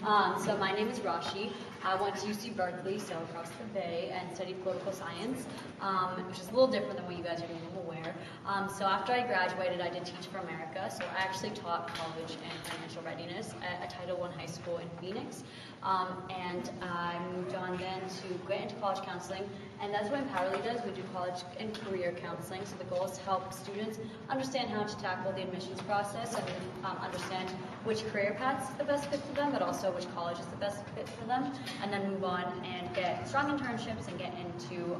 So my name is Rashi. I went to UC Berkeley, so across the bay, and studied political science, which is a little different than what you guys are doing, I'm aware. So after I graduated, I did Teach for America. So I actually taught college and financial readiness at a Title I high school in Phoenix. And I moved on then to get into college counseling, and that's what Empowerly does. We do college and career counseling. So the goal is to help students understand how to tackle the admissions process and understand which career path is the best fit for them, but also which college is the best fit for them, and then move on and get strong internships and get into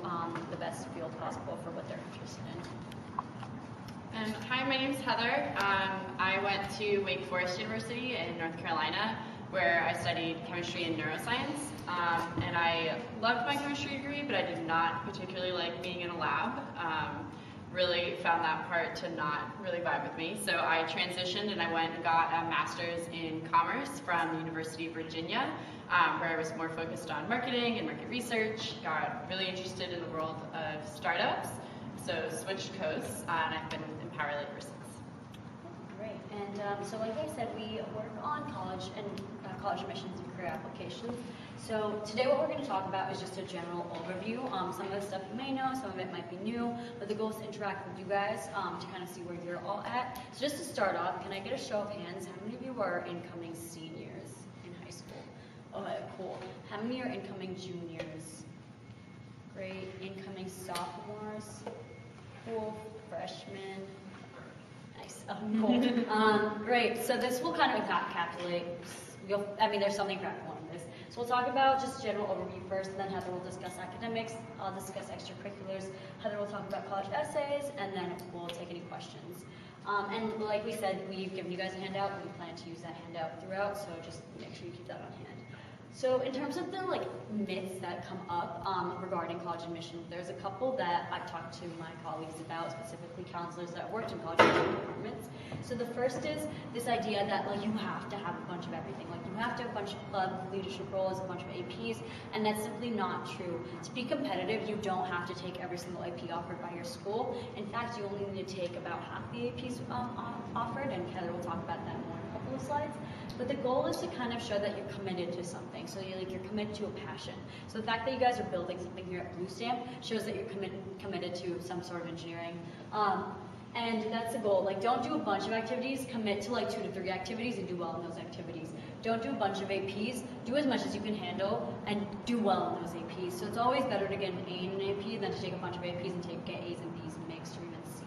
the best field possible for what they're interested in. Hi, my name is Heather. I went to Wake Forest University in North Carolina, where I studied chemistry and neuroscience. And I loved my chemistry degree, but I did not particularly like being in a lab. Really found that part to not really vibe with me. So I transitioned and I went and got a master's in commerce from the University of Virginia, where I was more focused on marketing and market research, got really interested in the world of startups, so switched coasts, and I've been with Empowerly ever since. Great, and so like I said, we work on college and college admissions and career applications. So today what we're going to talk about is just a general overview. Some of the stuff you may know, some of it might be new, but the goal is to interact with you guys to kind of see where you're all at. So just to start off, can I get a show of hands? How many of you are incoming seniors in high school? Okay, cool. How many are incoming juniors? Great. Incoming sophomores? Cool. Freshmen? Nice. Oh, cool. Great. So this will kind of encapsulate, there's something practical in this. So we'll talk about just general overview first, and then Heather will discuss academics, I'll discuss extracurriculars, Heather will talk about college essays, and then we'll take any questions. And like we said, we've given you guys a handout, and we plan to use that handout throughout, so just make sure you keep that on hand. So in terms of the myths that come up regarding college admission, there's a couple that I've talked to my colleagues about, specifically counselors that worked in college admission departments. So the first is this idea that you have to have a bunch of everything. You have to have a bunch of leadership roles, a bunch of APs, and that's simply not true. To be competitive, you don't have to take every single AP offered by your school. In fact, you only need to take about half the APs offered, and Heather will talk about that more in a couple of slides. But the goal is to kind of show that you're committed to something. So you're committed to a passion. So the fact that you guys are building something here at BlueStamp shows that you're committed to some sort of engineering. And that's the goal. Don't do a bunch of activities, commit to 2 to 3 activities and do well in those activities. Don't do a bunch of APs, do as much as you can handle and do well in those APs. So it's always better to get an A in an AP than to take a bunch of APs and get A's and B's mixed or even C's.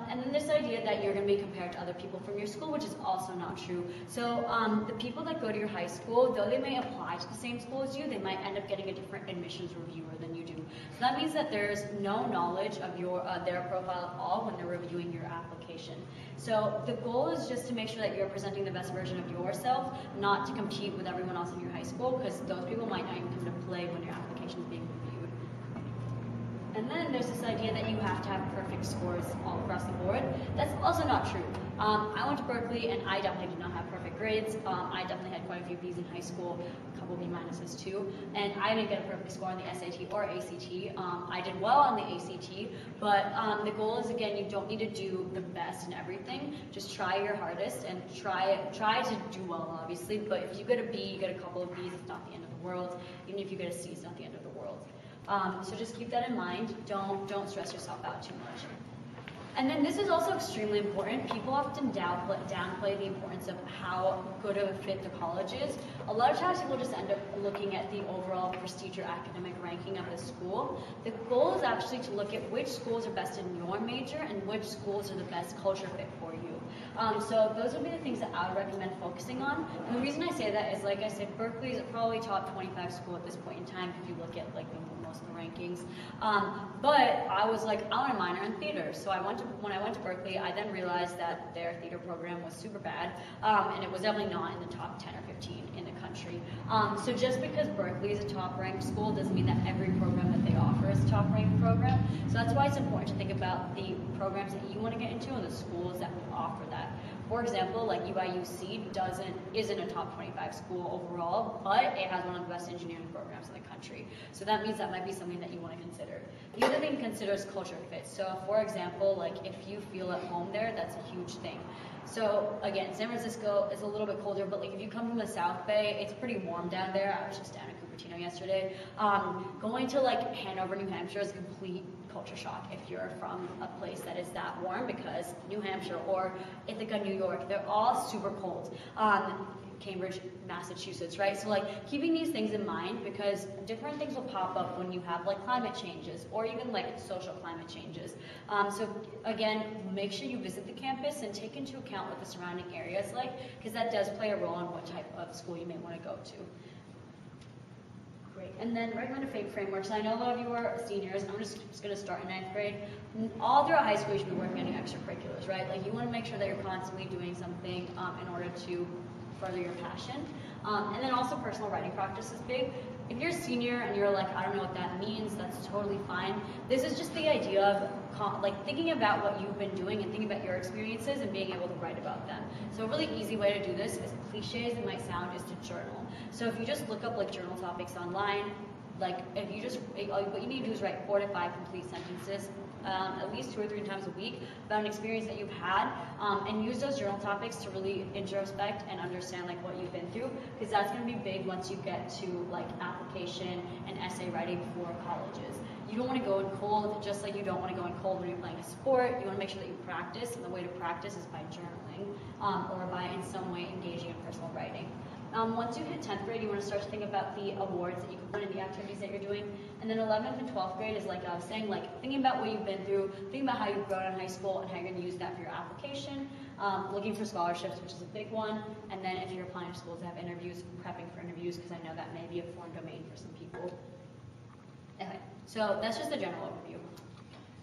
And then this idea that you're going to be compared to other people from your school, which is also not true. So the people that go to your high school, though they may apply to the same school as you, they might end up getting a different admissions reviewer than you do. So that means that there's no knowledge of their profile at all when they're reviewing your application. So the goal is just to make sure that you're presenting the best version of yourself, not to compete with everyone else in your high school, because those people might not even come to play when your application is being reviewed. And then there's this idea that you have to have perfect scores all across the board. That's also not true. I went to Berkeley and I definitely did not have perfect grades. I definitely had quite a few B's in high school, a couple B minuses too. And I didn't get a perfect score on the SAT or ACT. I did well on the ACT, but the goal is, again, you don't need to do the best in everything. Just try your hardest and try to do well, obviously. But if you get a B, you get a couple of B's, it's not the end of the world. Even if you get a C, it's not the end of the world. So just keep that in mind. Don't stress yourself out too much. And then this is also extremely important. People often downplay the importance of how good of a fit the college is. A lot of times people just end up looking at the overall prestige or academic ranking of the school. The goal is actually to look at which schools are best in your major and which schools are the best culture fit for you. So those would be the things that I would recommend focusing on. And the reason I say that is, like I said, Berkeley is probably top 25 school at this point in time if you look at most of the rankings. But I was I want a minor in theater. So when I went to Berkeley, I then realized that their theater program was super bad, and it was definitely not in the top 10 or 15 in the country. So just because Berkeley is a top-ranked school doesn't mean that every program that they offer is a top-ranked program. So that's why it's important to think about the programs that you want to get into and the schools that will offer that. For example, like UIUC isn't a top 25 school overall, but it has one of the best engineering programs in the country. So that means that might be something that you want to consider. The other thing to consider is culture fit. So for example, like if you feel at home there, that's a huge thing. So again, San Francisco is a little bit colder, but like if you come from the South Bay, it's pretty warm down there. I was just down in Cupertino yesterday. Going to like Hanover, New Hampshire is a complete culture shock if you're from a place that is that warm, because New Hampshire or Ithaca, New York, they're all super cold. Cambridge, Massachusetts, right? So like keeping these things in mind, because different things will pop up when you have like climate changes or even like social climate changes. So again, make sure you visit the campus and take into account what the surrounding area is like, because that does play a role in what type of school you may want to go to. Great. And then recommended frameworks. I know a lot of you are seniors. I'm just going to start in 9th grade. All throughout high school, you should be working on your extracurriculars, right? Like you want to make sure that you're constantly doing something in order to further your passion. And then also personal writing practice is big. If you're a senior and you're like, I don't know what that means, that's totally fine. This is just the idea of like thinking about what you've been doing and thinking about your experiences and being able to write about them. So a really easy way to do this, as cliche as it might sound, is to journal. So if you just look up like journal topics online, like if you just, what you need to do is write 4 to 5 complete sentences, at least 2 or 3 times a week, about an experience that you've had, and use those journal topics to really introspect and understand like what you've been through, because that's going to be big once you get to like application and essay writing for colleges. You don't want to go in cold, just like you don't want to go in cold when you're playing a sport. You want to make sure that you practice, and the way to practice is by journaling, or by in some way engaging in personal writing. Once you hit 10th grade, you want to start to think about the awards that you can win in the activities that you're doing. And then 11th and 12th grade is, like I was saying, like thinking about what you've been through, thinking about how you've grown in high school and how you're going to use that for your application, looking for scholarships, which is a big one. And then if you're applying to schools that have interviews, prepping for interviews, because I know that may be a foreign domain for some people. Okay, so that's just a general overview.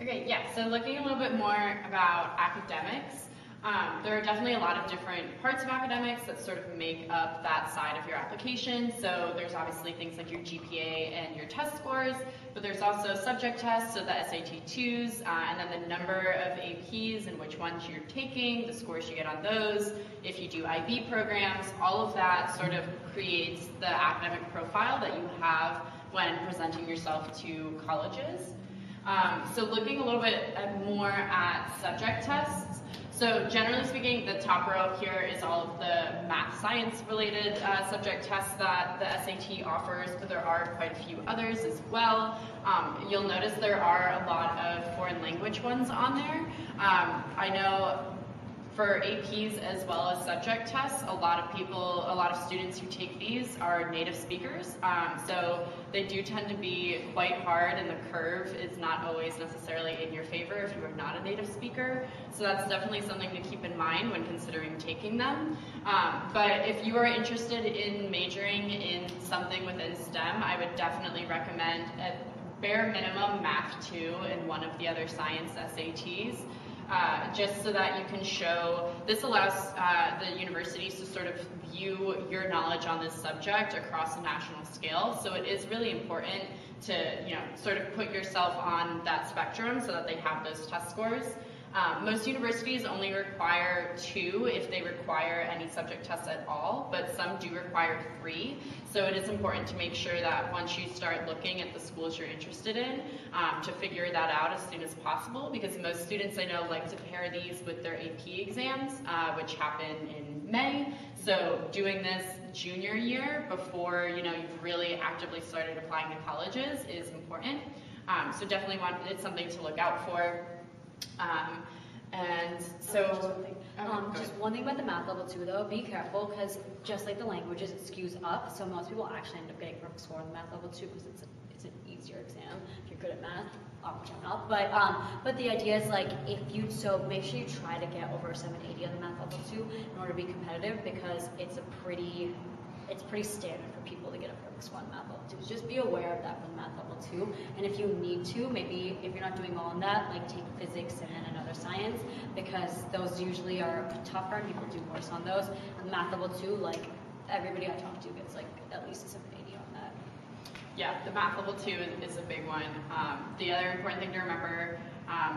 Okay, yeah, so looking a little bit more about academics, there are definitely a lot of different parts of academics that sort of make up that side of your application. So there's obviously things like your GPA and your test scores, but there's also subject tests, so the SAT2s, and then the number of APs and which ones you're taking, the scores you get on those, if you do IB programs, all of that sort of creates the academic profile that you have when presenting yourself to colleges. So looking a little bit more at subject tests, so generally speaking, the top row here is all of the math science related subject tests that the SAT offers, but there are quite a few others as well. You'll notice there are a lot of foreign language ones on there. I know for APs as well as subject tests, a lot of students who take these are native speakers, so they do tend to be quite hard, and the curve is not always necessarily in your favor if you are not a native speaker, so that's definitely something to keep in mind when considering taking them. But if you are interested in majoring in something within STEM, I would definitely recommend at bare minimum Math 2 and one of the other science SATs. Just so that you can show, this allows the universities to sort of view your knowledge on this subject across a national scale. So it is really important to, sort of put yourself on that spectrum so that they have those test scores. Most universities only require 2 if they require any subject tests at all, but some do require 3. So it is important to make sure that once you start looking at the schools you're interested in, to figure that out as soon as possible, because most students I know like to pair these with their AP exams, which happen in May. So doing this junior year before you've really actively started applying to colleges is important. So definitely it's something to look out for. And so, just one thing about the math level 2 though, be careful, because just like the languages, it skews up, so most people actually end up getting a perfect score on the math level 2 because it's an easier exam if you're good at math, which I'm not, but the idea is like, so make sure you try to get over 780 on the math level 2 in order to be competitive, because it's pretty standard for people to get a perfect score on math level 2. So just be aware of that for math level 2. And if you need to, maybe if you're not doing all in that, like take physics and then another science, because those usually are tougher and people do worse on those. And math level 2, like everybody I talk to gets like at least a 780 on that. Yeah, the math level 2 is a big one. The other important thing to remember,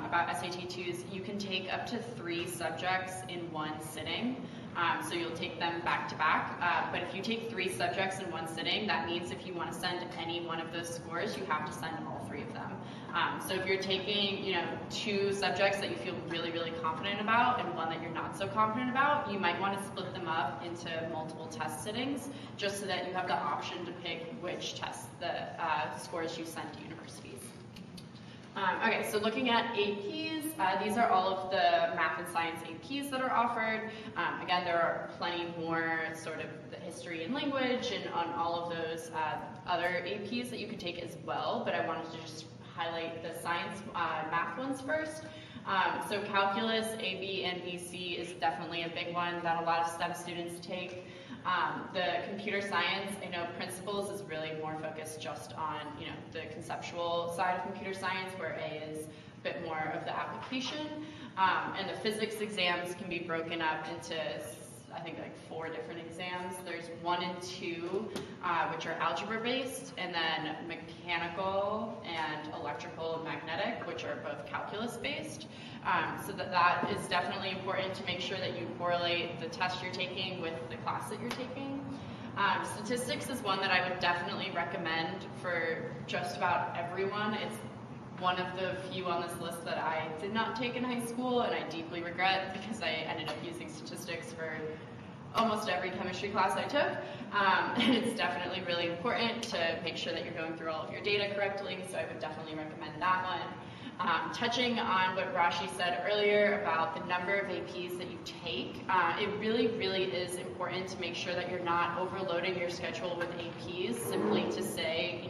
about SAT2s, you can take up to 3 subjects in one sitting. So you'll take them back to back. But if you take 3 subjects in one sitting, that means if you want to send any one of those scores, you have to send all 3 of them. So if you're taking, 2 subjects that you feel really, really confident about and one that you're not so confident about, you might want to split them up into multiple test sittings, just so that you have the option to pick which test the scores you send to universities. Okay, so looking at APs, these are all of the math and science APs that are offered. Again, there are plenty more sort of the history and language and on all of those other APs that you could take as well, but I wanted to just highlight the science math ones first. So calculus, AB, and BC is definitely a big one that a lot of STEM students take. The computer science, I know principles is really more focused just on, the conceptual side of computer science, where A is a bit more of the application. And the physics exams can be broken up into, I think, like 4 different exams. There's 1 and 2, which are algebra based, and then mechanical and electrical and magnetic, which are both calculus based. So that is definitely important to make sure that you correlate the test you're taking with the class that you're taking. Statistics is one that I would definitely recommend for just about everyone. It's one of the few on this list that I did not take in high school, and I deeply regret, because I ended up using statistics for almost every chemistry class I took. And it's definitely really important to make sure that you're going through all of your data correctly, so I would definitely recommend that one. Touching on what Rashi said earlier about the number of APs that you take, it really, really is important to make sure that you're not overloading your schedule with APs simply to say,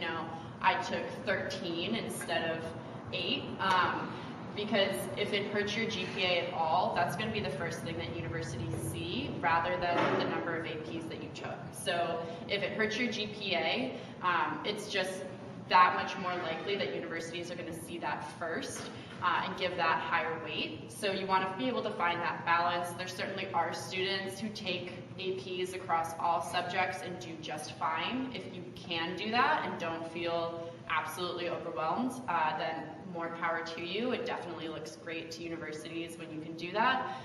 I took 13 instead of 8. Because if it hurts your GPA at all, that's going to be the first thing that universities see, rather than the number of APs that you took. So if it hurts your GPA, it's just that much more likely that universities are going to see that first and give that higher weight. So you want to be able to find that balance. There certainly are students who take APs across all subjects and do just fine. If you can do that and don't feel absolutely overwhelmed, then more power to you. It definitely looks great to universities when you can do that,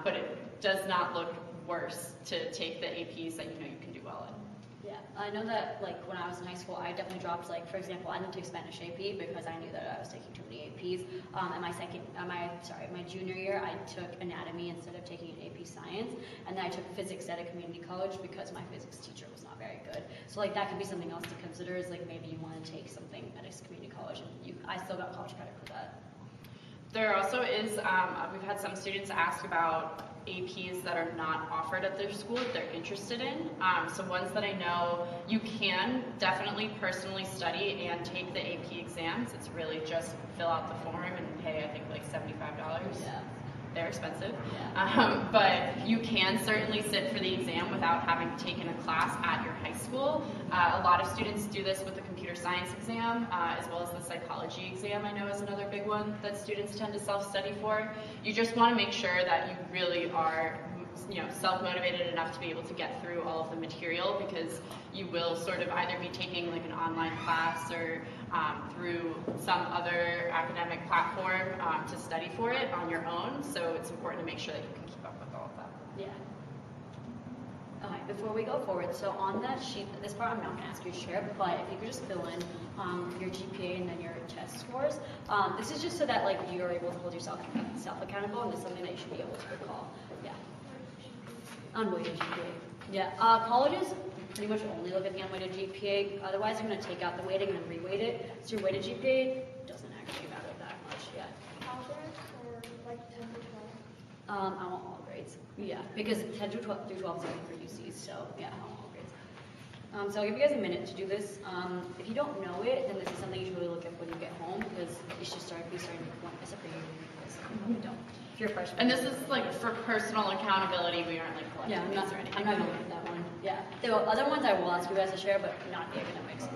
but it does not look worse to take the APs that you can do well in. Yeah, I know that when I was in high school, I definitely dropped for example, I didn't take Spanish AP because I knew that I was taking too many APs. And my junior year, I took anatomy instead of taking an AP science, and then I took physics at a community college because my physics teacher was not very good. So that could be something else to consider, is maybe you want to take something at a community college, and I still got college credit for that. There also is, we've had some students ask about APs that are not offered at their school that they're interested in. So ones that I know you can definitely personally study and take the AP exams. It's really just fill out the form and pay, I think, $75. Yeah. They're expensive. Yeah. But you can certainly sit for the exam without having taken a class at your high school. A lot of students do this with the computer science exam, as well as the psychology exam, I know, is another big one that students tend to self-study for. You just want to make sure that you really are self-motivated enough to be able to get through all of the material, because you will sort of either be taking an online class or through some other academic platform to study for it on your own. So it's important to make sure that you can keep up with all of that. Yeah. Okay, before we go forward, so on that sheet, this part I'm not going to ask you to share, but if you could just fill in your GPA and then your test scores. This is just so that you're able to hold yourself accountable, and it's something that you should be able to recall. Yeah. Unweighted GPA. Yeah. Colleges pretty much only look at the unweighted GPA. Otherwise, you're going to take out the weighting and then reweight it. So your weighted GPA doesn't actually matter that much. Yeah. All grades or 10 to 12? I want all grades. Yeah, because 10 through 12 is only for UCs. So yeah, I want all grades. So I'll give you guys a minute to do this. If you don't know it, then this is something you should really look at when you get home, because it should be starting to perform, except for you, because you probably don't. If you're a freshman. And this is for personal accountability. We aren't collecting yeah, these or anything. I'm not going to look at that one. Yeah. The other ones I will ask you guys to share, but not the academics.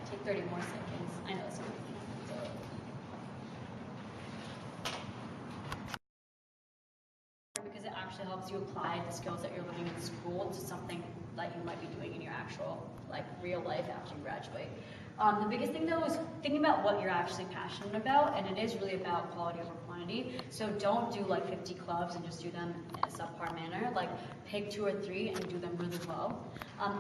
Take 30 more seconds. I know it's not. helps you apply the skills that you're learning in school to something that you might be doing in your actual like real life after you graduate. The biggest thing though is thinking about what you're actually passionate about, and it is really about quality over quantity. So don't do like 50 clubs and just do them in a subpar manner. Like pick 2 or 3 and do them really well.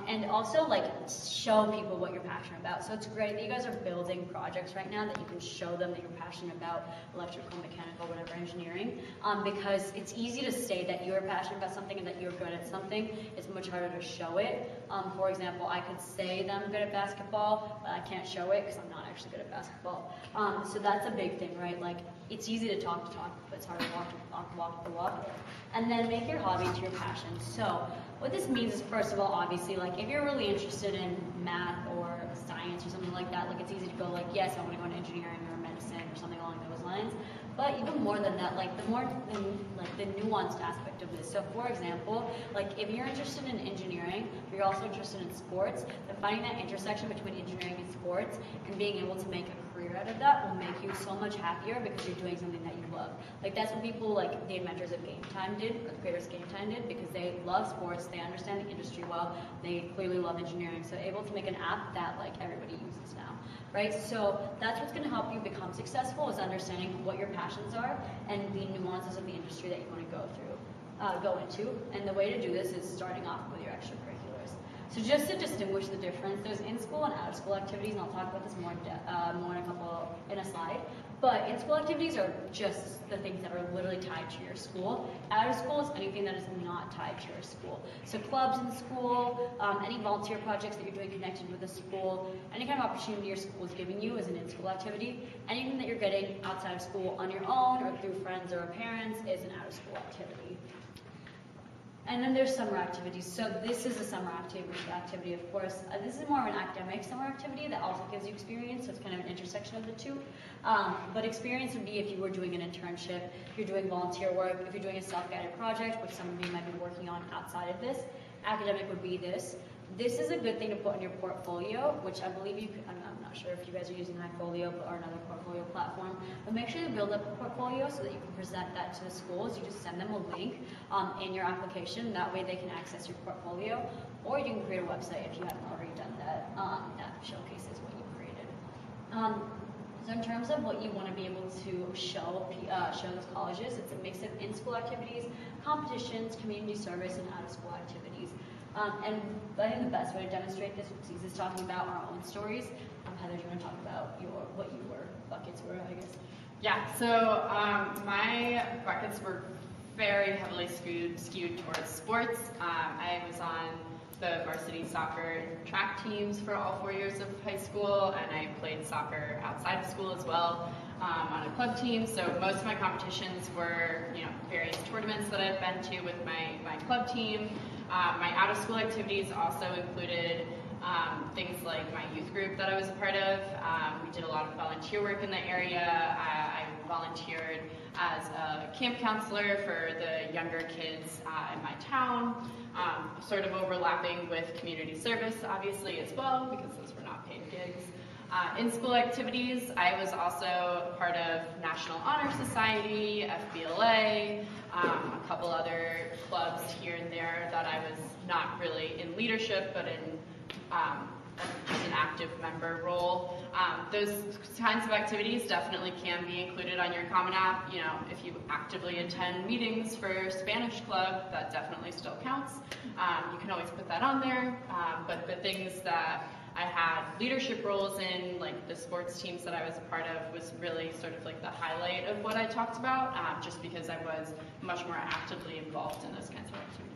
And also like show people what you're passionate about. So it's great that you guys are building projects right now that you can show them that you're passionate about electrical, mechanical, whatever, engineering. Because it's easy to say that you're passionate about something and that you're good at something. It's much harder to show it. For example, I could say that I'm good at basketball, but I can't show it because I'm not actually good at basketball. So that's a big thing, right? Like it's easy to talk, but it's hard to walk the walk. And then make your hobby to your passion. So what this means is, first of all, obviously, like if you're really interested in math or science or something like that, like it's easy to go like, yes, I want to go into engineering or medicine or something along those lines. But even more than that, like the nuanced aspect of this. So for example, like if you're interested in engineering, but you're also interested in sports, then finding that intersection between engineering and sports and being able to make a career out of that will make you so much happier because you're doing something that you love. Like that's what people like the inventors of Game Time did, or the creators of Game Time did, because they love sports, they understand the industry well, they clearly love engineering, so able to make an app that like everybody uses now. Right, so that's what's going to help you become successful, is understanding what your passions are and the nuances of the industry that you want to go into. And the way to do this is starting off with your extracurriculars. So just to distinguish the difference, there's in-school and out-of-school activities, and I'll talk about this more in a slide. But in-school activities are just the things that are literally tied to your school. Out-of-school is anything that is not tied to your school. So clubs in school, any volunteer projects that you're doing connected with the school, any kind of opportunity your school is giving you is an in-school activity. Anything that you're getting outside of school on your own or through friends or parents is an out-of-school activity. And then there's summer activities. So this is a summer activity, of course. This is more of an academic summer activity that also gives you experience, so it's kind of an intersection of the two. But experience would be if you were doing an internship, if you're doing volunteer work, if you're doing a self-guided project, which some of you might be working on outside of this. Academic would be this. This is a good thing to put in your portfolio, which I believe you could, I'm not sure if you guys are using iFolio or another portfolio platform, but make sure you build up a portfolio so that you can present that to the schools. You just send them a link in your application, that way they can access your portfolio, or you can create a website if you haven't already done that, that showcases what you created. So in terms of what you want to be able to show those colleges, it's a mix of in-school activities, competitions, community service, and out-of-school activities. And I think the best way to demonstrate this is talking about our own stories. Heather, do you want to talk about what your buckets were, I guess? Yeah, so my buckets were very heavily skewed towards sports. I was on the varsity soccer and track teams for all 4 years of high school, and I played soccer outside of school as well on a club team. So most of my competitions were, various tournaments that I've been to with my club team. My out-of-school activities also included things like my youth group that I was a part of. We did a lot of volunteer work in the area. I volunteered as a camp counselor for the younger kids in my town, sort of overlapping with community service, obviously, as well, because those were not paid gigs. In-school activities, I was also part of National Honor Society, FBLA, a couple other clubs here and there that I was not really in leadership, but in as an active member role. Those kinds of activities definitely can be included on your Common App. If you actively attend meetings for Spanish Club, that definitely still counts. You can always put that on there, but the things that I had leadership roles in, like the sports teams that I was a part of, was really sort of like the highlight of what I talked about, just because I was much more actively involved in those kinds of activities.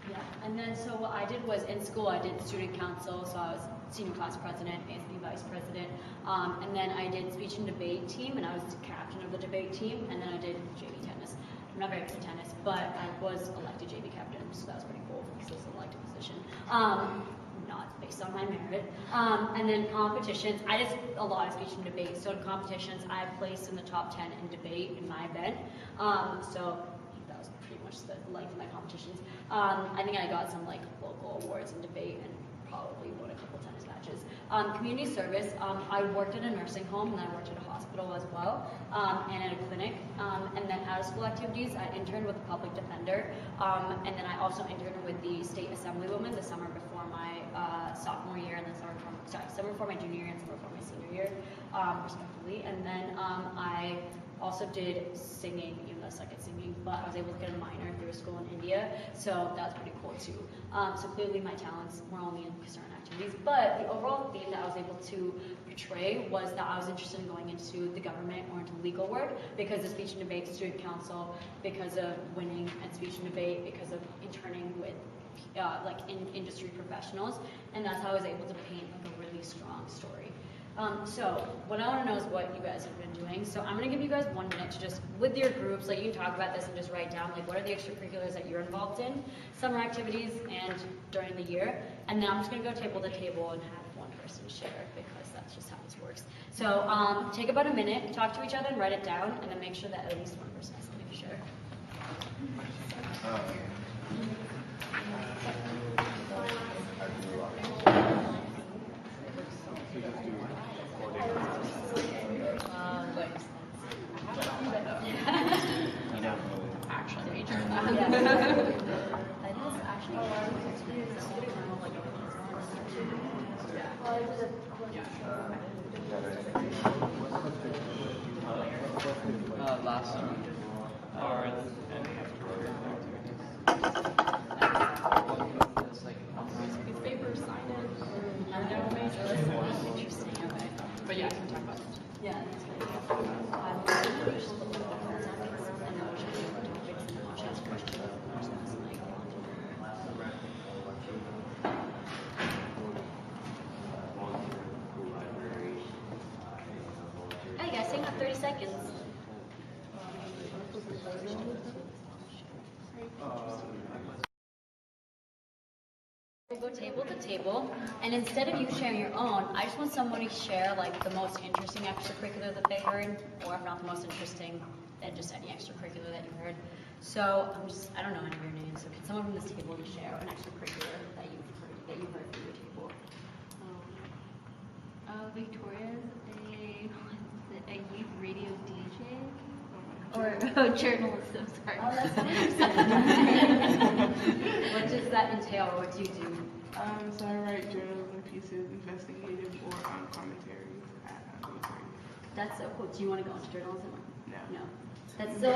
Yeah, and then so what I did was in school I did student council, so I was senior class president, ASB vice president, and then I did speech and debate team, and I was captain of the debate team, and then I did JV tennis. I'm not very good at tennis, but I was elected JV captain, so that was pretty cool because it was an elected position. Not based on my merit. And then competitions, I did a lot of speech and debate, so in competitions I placed in the top 10 in debate in my event, so that was pretty much the length of my competitions. I think I got some like local awards in debate and probably won a couple tennis matches. Community service, I worked at a nursing home and I worked at a hospital as well, and at a clinic. And then out of school activities, I interned with a public defender, and then I also interned with the state assemblywoman the summer before my sophomore year, and then summer before my junior year and summer before my senior year, respectively. And then I also did singing, even though I suck at singing, but I was able to get a minor through a school in India, so that was pretty cool too. So clearly my talents were only in certain activities, but the overall theme that I was able to portray was that I was interested in going into the government or into legal work because of speech and debate, student council, because of winning at speech and debate, because of interning with industry professionals, and that's how I was able to paint like a really strong story. So what I want to know is what you guys have been doing. So I'm going to give you guys 1 minute to just, with your groups, like you can talk about this and just write down like what are the extracurriculars that you're involved in, summer activities, and during the year. And then I'm just going to go table to table and have one person share because that's just how this works. So take about a minute, talk to each other and write it down, and then make sure that at least one person has something to share. Actually major. Last summer. These papers, sign in. I know, amazing. Interesting, okay. But yeah, we can talk about it. Yeah, that's Hey guys, take about 30 seconds. We'll go table to table, and instead of you sharing your own, I just want someone to share like the most interesting extracurricular that they heard, or if not the most interesting, then just any extracurricular that you heard. So I don't know any of your names, so can someone from this table share an extracurricular that you heard from your table? Victoria's a youth radio DJ. Or journalist, I'm sorry. Oh, that's What does that entail, or what do you do? So I write journalism pieces, investigative or commentaries at military. That's so cool. Do you want to go into journalism? No. That's so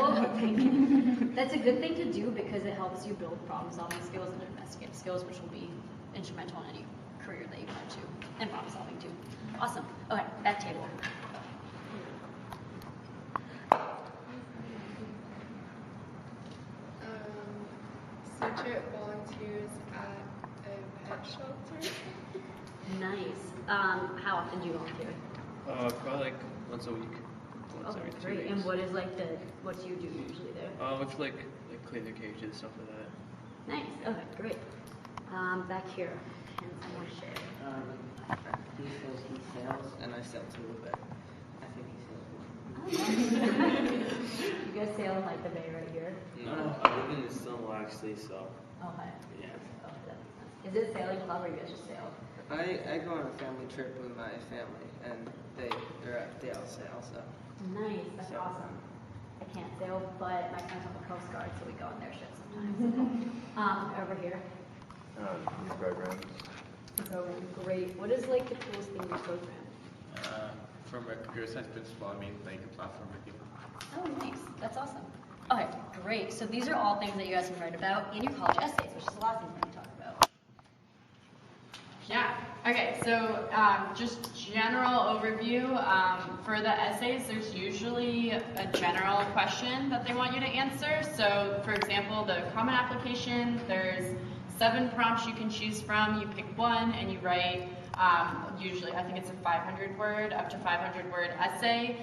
that's a good thing to do because it helps you build problem-solving skills and investigative skills, which will be instrumental in any career that you go into, and problem-solving too. Awesome. Okay, back table. Subject volunteers at a pet shelter. Nice. How often do you volunteer? Probably like once a week. Once every 2 great. weeks. And what do you do usually there? With like clean the cages, stuff like that. Nice. Okay, great. Back here. Can someone share? He says he sails, and I sail too, but I think he sails. You guys sail in like the bay right here? No, I live in Stonewall actually, so Okay. yeah. Oh, that makes sense. Is it a sailing club or you guys just sail? I go on a family trip with my family, and they all sail, so. Nice. That's So- awesome. I can't sail, but my friends have a Coast Guard, so we go on their ships sometimes. Over here. These programs. Program. Great. What is like the coolest thing in your program? From a computer science principle, I mean like a platform for people. Oh, nice. That's awesome. Okay, great. So these are all things that you guys have heard about in your college essays, which is the last thing we're going to talk about. Yeah. Okay, so just general overview. For the essays, there's usually a general question that they want you to answer. So, for example, the common application, there's 7 prompts you can choose from. You pick one and you write, usually, I think it's a 500-word, up to 500-word essay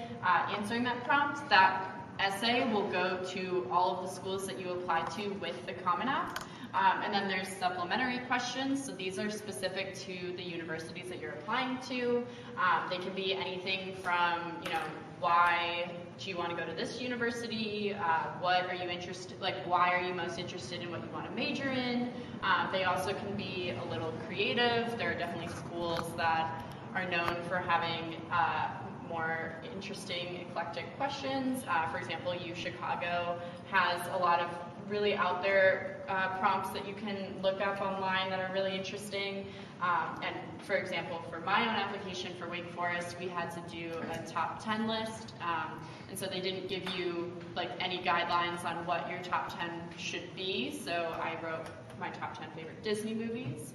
answering that prompt. That essay will go to all of the schools that you apply to with the Common App. And then there's supplementary questions. So these are specific to the universities that you're applying to. They can be anything from, why do you want to go to this university? What are you interested, why are you most interested in what you want to major in? They also can be a little creative. There are definitely schools that are known for having more interesting, eclectic questions. For example, U Chicago has a lot of really out there prompts that you can look up online that are really interesting. And for example, for my own application for Wake Forest, we had to do a top 10 list. And so they didn't give you like any guidelines on what your top 10 should be. So I wrote my top 10 favorite Disney movies.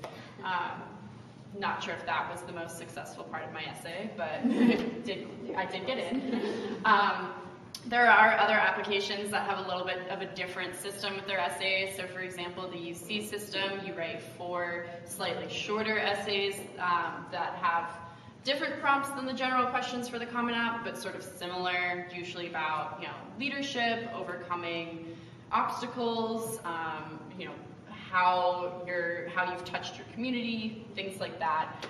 Not sure if that was the most successful part of my essay, but I did get in. There are other applications that have a little bit of a different system with their essays. So for example, the UC system, you write 4 slightly shorter essays that have different prompts than the general questions for the Common App, but sort of similar, usually about leadership, overcoming obstacles, how you've touched your community, things like that.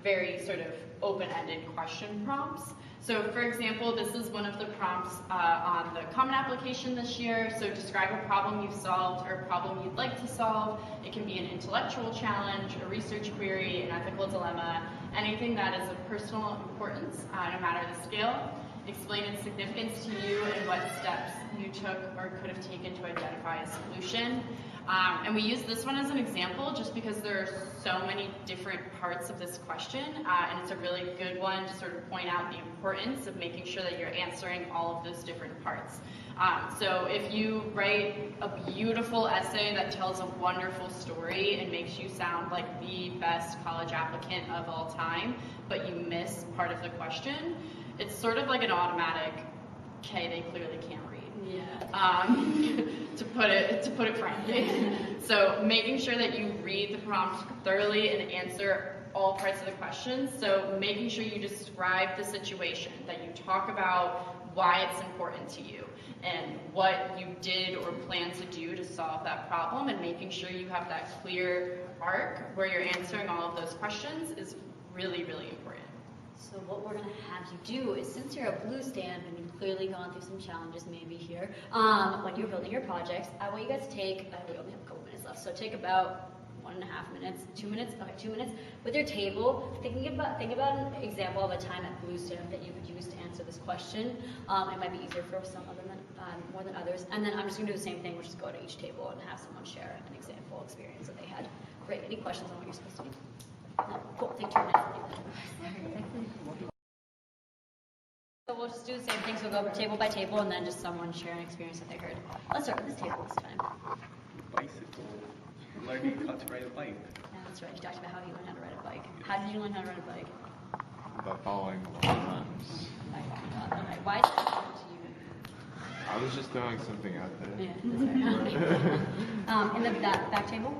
Very sort of open-ended question prompts. So for example, this is one of the prompts on the Common Application this year. So describe a problem you've solved or a problem you'd like to solve. It can be an intellectual challenge, a research query, an ethical dilemma, anything that is of personal importance, no matter the scale. Explain its significance to you and what steps you took or could have taken to identify a solution. And we use this one as an example just because there are so many different parts of this question, and it's a really good one to sort of point out the importance of making sure that you're answering all of those different parts. So if you write a beautiful essay that tells a wonderful story and makes you sound like the best college applicant of all time, but you miss part of the question, it's sort of like an automatic, okay, they clearly can't read. Yeah. to put it frankly. So making sure that you read the prompt thoroughly and answer all parts of the question. So making sure you describe the situation, that you talk about why it's important to you and what you did or plan to do to solve that problem, and making sure you have that clear arc where you're answering all of those questions is really, really important. So what we're going to have you do is, since you're a BlueStamp and you've clearly gone through some challenges maybe here, when you're building your projects, I want you guys to take, we only have a couple minutes left, so take about 1.5 minutes, 2 minutes, okay, 2 minutes, with your table, think about an example of a time at BlueStamp that you could use to answer this question. It might be easier for some other than, more than others. And then I'm just going to do the same thing, which is go to each table and have someone share an example experience that they had. Great, any questions on what you're supposed to do? No, cool, take 2 minutes. So we'll just do the same thing, so we'll go table by table and then just someone share an experience that they heard. Let's start with this table this time. Bicycle. Learning how to ride a bike. Yeah, that's right, you talked about how you learned how to ride a bike. How did you learn how to ride a bike? By following the times. Okay, why is that important to you? I was just throwing something out there. Yeah, that's right. In the back table?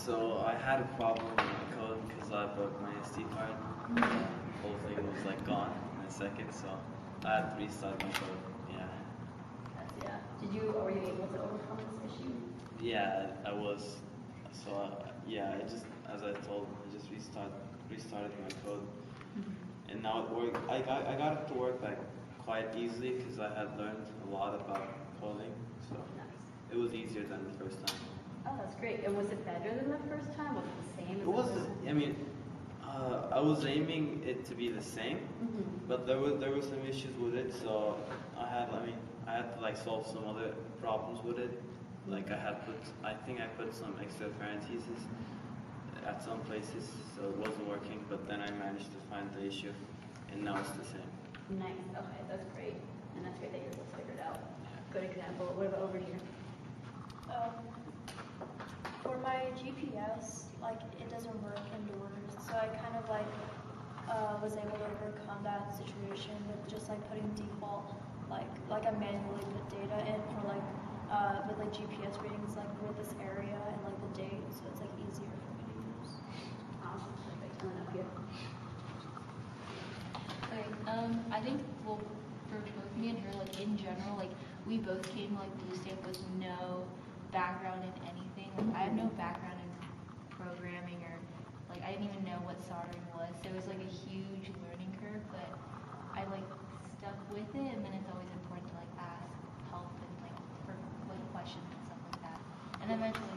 So I had a problem with my code because I broke my SD card. The whole thing was like gone in a second, so I had to restart my code. Yeah. Were you able to overcome this issue? Yeah, I was. So yeah, I just, as I told, I just restarted my code, and now it worked. I got it to work like quite easily because I had learned a lot about coding, so it was easier than the first time. Oh, that's great. And was it better than the first time? Was it the same? It was. I mean, I was aiming it to be the same, but there were some issues with it. So I had to like solve some other problems with it. Like I think I put some extra parentheses at some places, so it wasn't working. But then I managed to find the issue, and now it's the same. Nice. Okay, that's great. And that's great that you're able to figure it out. Good example. What about over here? For my GPS, like it doesn't work indoors, so I kind of like was able to overcome that situation with just like putting default, like I manually put data in for like with like GPS readings like with this area and like the date, so it's like easier for me to use. Awesome. Perfect. And then up here. I think, well, for both me and her, like in general, like we both came like BlueStamp with no background in anything. Like I have no background in programming, or like I didn't even know what soldering was. So it was like a huge learning curve, but I like stuck with it, and then it's always important to like ask then eventually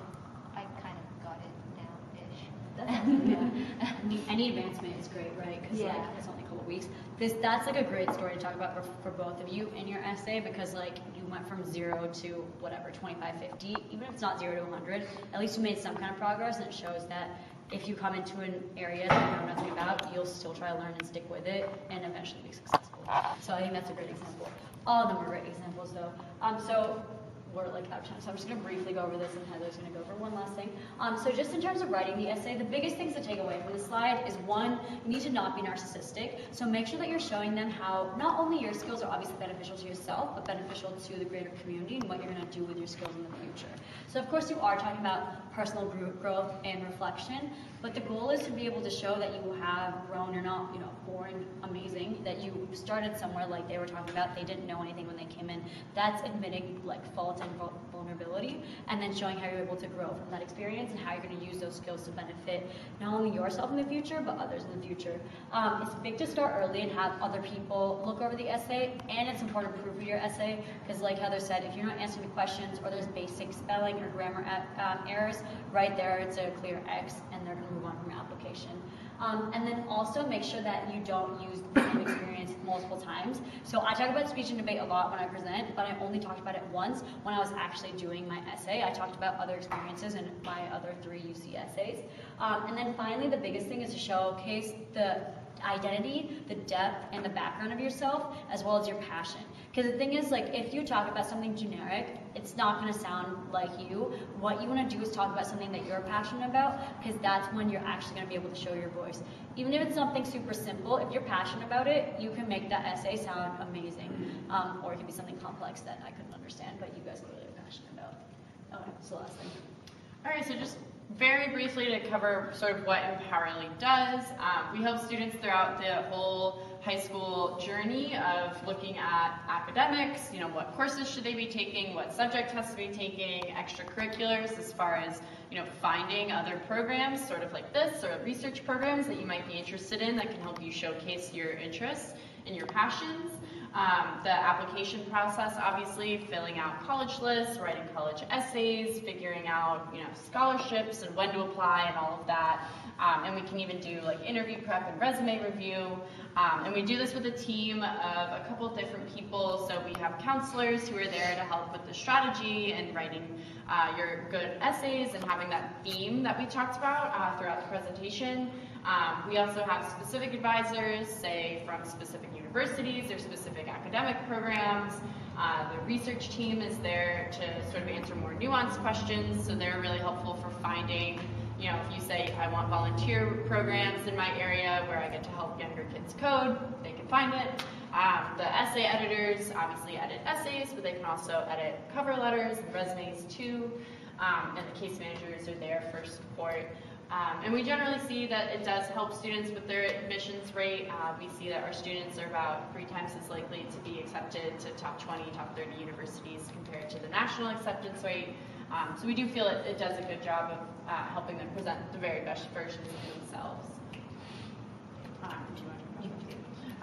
I kind of got it down-ish. That's awesome, yeah. I mean, any advancement is great, right? Because like Yeah. it's only a couple weeks. That's like a great story to talk about for both of you in your essay, because like you went from 0 to whatever 25, 50. Even if it's not 0 to 100, at least you made some kind of progress, and it shows that if you come into an area that you know nothing about, you'll still try to learn and stick with it, and eventually be successful. So I think that's a great example. All of them are great examples, though. So we're like out of time, so I'm just going to briefly go over this, and Heather's going to go over one last thing. So just in terms of writing the essay, the biggest things to take away from this slide is, one, you need to not be narcissistic. So make sure that you're showing them how not only your skills are obviously beneficial to yourself, but beneficial to the greater community and what you're going to do with your skills in the future. So of course you are talking about personal growth and reflection, but the goal is to be able to show that you have grown. You're not, born amazing, that you started somewhere like they were talking about. They didn't know anything when they came in. That's admitting like fault and vulnerability, and then showing how you're able to grow from that experience and how you're going to use those skills to benefit not only yourself in the future, but others in the future. It's big to start early and have other people look over the essay, and it's important to proofread your essay, because like Heather said, if you're not answering the questions or there's basic spelling or grammar errors, right there it's a clear X, and they're going to move on from your application. And then also make sure that you don't use the same experience multiple times. So I talk about speech and debate a lot when I present, but I only talked about it once when I was actually doing my essay. I talked about other experiences in my other 3 UC essays. And then finally, the biggest thing is to showcase the identity, the depth, and the background of yourself, as well as your passion. Because the thing is, like, if you talk about something generic, it's not going to sound like you. What you want to do is talk about something that you're passionate about, because that's when you're actually going to be able to show your voice. Even if it's something super simple, if you're passionate about it, you can make that essay sound amazing. Or it can be something complex that I couldn't understand, but you guys clearly are passionate about. Okay, so last thing. All right, so just very briefly to cover sort of what Empowerly does. We help students throughout the whole high school journey of looking at academics, what courses should they be taking, what subject has to be taking, extracurriculars as far as, finding other programs sort of like this, or research programs that you might be interested in that can help you showcase your interests and your passions. The application process, obviously, filling out college lists, writing college essays, figuring out, scholarships and when to apply and all of that. And we can even do like interview prep and resume review. And we do this with a team of a couple of different people. So we have counselors who are there to help with the strategy and writing your good essays and having that theme that we talked about throughout the presentation. We also have specific advisors, say from specific universities or specific academic programs. The research team is there to sort of answer more nuanced questions, so they're really helpful for finding, if you say, I want volunteer programs in my area where I get to help younger kids code, they can find it. The essay editors obviously edit essays, but they can also edit cover letters and resumes too. And the case managers are there for support. And we generally see that it does help students with their admissions rate. We see that our students are about 3 times as likely to be accepted to top 20, top 30 universities compared to the national acceptance rate. So we do feel it does a good job of helping them present the very best versions of themselves.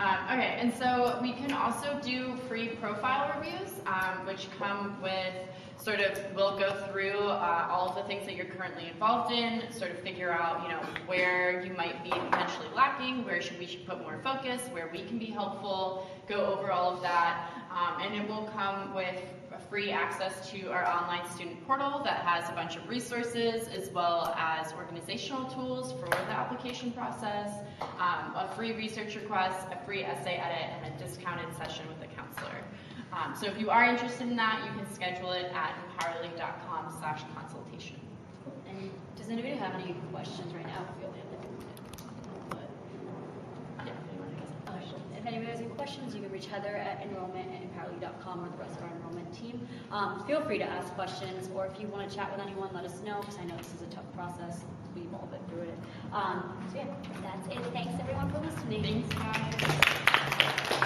Okay, and so we can also do free profile reviews, which come with we'll go through all of the things that you're currently involved in, sort of figure out, where you might be potentially lacking, where we should put more focus, where we can be helpful, go over all of that, and it will come with free access to our online student portal that has a bunch of resources, as well as organizational tools for the application process, a free research request, a free essay edit, and a discounted session with a counselor. So if you are interested in that, you can schedule it at empowerly.com/consultation. And does anybody have any questions right now? If anybody has any questions, you can reach Heather at enrollment@empowerly.com or the rest of our enrollment team. Feel free to ask questions, or if you want to chat with anyone, let us know, because I know this is a tough process. We've all been through it. So yeah, that's it. Thanks everyone for listening. Thanks, guys.